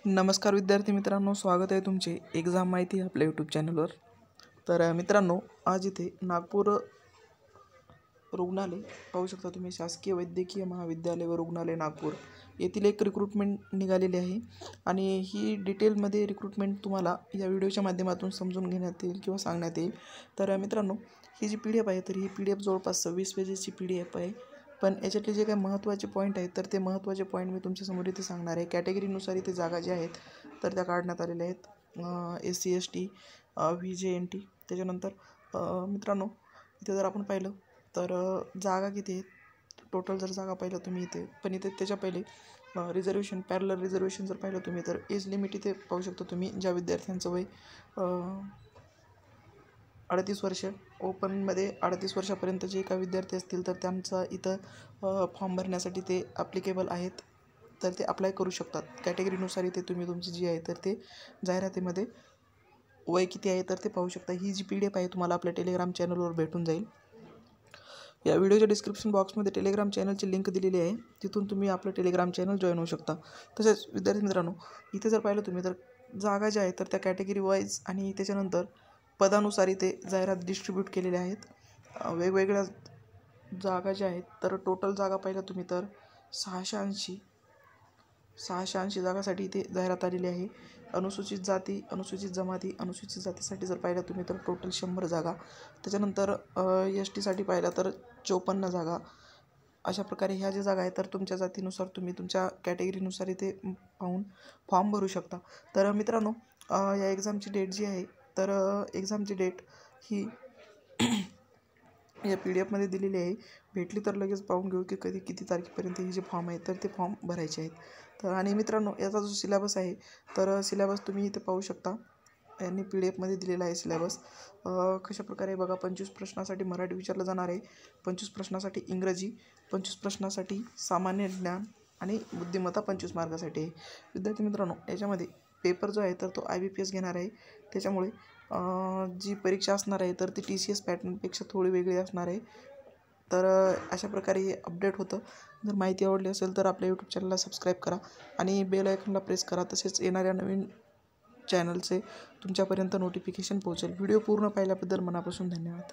नमस्कार विद्यार्थी मित्रांनो, स्वागत आहे तुमचे एक्झाम माहिती आपल्या यूट्यूब चॅनलवर। तर मित्रांनो, आज इथे नागपूर रुग्णालय पाहू शकता तुम्ही, शासकीय वैद्यकीय महाविद्यालय व रुग्णालय नागपूर येथील एक रिक्रुटमेंट निघालेली आहे आणि ही डिटेलमध्ये रिक्रुटमेंट तुम्हाला या व्हिडिओच्या माध्यमातून समजून घेण्यात येईल किंवा सांगण्यात येईल। तर मित्रांनो, ही जी PDF आहे तर ही PDF जवळपास 26 पेजेसची PDF आहे। पण याच्यातले जे काही महत्त्वाचे पॉईंट आहेत तर ते महत्त्वाचे पॉईंट मी तुमच्यासमोर इथे सांगणार आहे। कॅटेगरीनुसार इथे जागा ज्या आहेत तर त्या काढण्यात आलेल्या आहेत, SC ST VJNT। त्याच्यानंतर मित्रांनो, इथे जर आपण पाहिलं तर जागा किती आहेत, टोटल जर जागा पाहिलं तुम्ही इथे, पण इथे त्याच्या पहिले रिझर्वेशन, पॅरलर रिझर्वेशन जर पाहिलं तुम्ही तर एज लिमिट इथे पाहू शकता तुम्ही। ज्या विद्यार्थ्यांचं वय 38 वर्ष, ओपनमध्ये 38 वर्षापर्यंत जे काही विद्यार्थी असतील तर त्यांचा इथं फॉर्म भरण्यासाठी ते ॲप्लिकेबल आहेत, तर ते अप्लाय करू शकतात। कॅटेगरीनुसार इथे तुम्ही तुमची जी आहे तर ते जाहिरातीमध्ये वय किती आहे तर ते पाहू शकता। ही जी PDF आहे तुम्हाला आपल्या टेलिग्राम चॅनलवर भेटून जाईल। या व्हिडिओच्या डिस्क्रिप्शन बॉक्समध्ये टेलिग्राम चॅनलची लिंक दिलेली आहे, तिथून तुम्ही आपलं टेलिग्राम चॅनल जॉईन होऊ शकता। तसेच विद्यार्थी मित्रांनो, इथे जर पाहिलं तुम्ही तर जागा ज्या आहेत तर त्या कॅटेगरी वाईज आणि त्याच्यानंतर पदानुसार इथे जाहिरात डिस्ट्रीब्यूट केलेल्या आहेत। वेगवेगळ्या जागा ज्या आहेत तर टोटल जागा पाहिलं तुम्ही तर 680 जागासाठी इथे जाहिरात आलेली आहे। अनुसूचित जाती, अनुसूचित जमाती, अनुसूचित जातीसाठी जर पाहिलं तुम्ही तर टोटल 100 जागा। त्याच्यानंतर ST साठी पाहिलं तर 54 जागा। अशा प्रकारे ह्या ज्या जागा आहेत तर तुमच्या जातीनुसार तुम्ही तुमच्या कॅटेगरीनुसार इथे पाहून फॉर्म भरू शकता। तर मित्रांनो, या एक्झामची डेट जी आहे तर एक्झामची डेट ही या PDF मध्ये दिलेली आहे। भेटली तर लगेच पाहून घेऊ की कधी किती तारखेपर्यंत ही जे फॉर्म आहेत तर ते फॉर्म भरायचे आहेत। तर आणि मित्रांनो, याचा जो सिलेबस आहे तर सिलेबस तुम्ही इथे पाहू शकता, यांनी PDF मध्ये दिलेला आहे सिलेबस। कशा प्रकारे बघा, 25 प्रश्नासाठी मराठी विचारलं जाणार आहे, 25 प्रश्नासाठी इंग्रजी, 25 प्रश्नासाठी सामान्य ज्ञान आणि बुद्धिमत्ता 25 मार्कासाठी आहे। विद्यार्थी मित्रांनो, याच्यामध्ये पेपर जो आहे तर तो IBPS घेणार आहे, त्याच्यामुळे जी परीक्षा असणार आहे तर ती TCS पॅटर्नपेक्षा थोडी वेगळी असणार आहे। तर अशा प्रकारे हे अपडेट होतं। जर माहिती आवडली असेल तर आपल्या यूट्यूब चॅनलला सबस्क्राईब करा आणि बेल आयकॉनला प्रेस करा। तसेच येणाऱ्या नवीन चॅनलचे तुमच्यापर्यंत नोटिफिकेशन पोहोचेल। व्हिडिओ पूर्ण पाहिल्याबद्दल मनापासून धन्यवाद।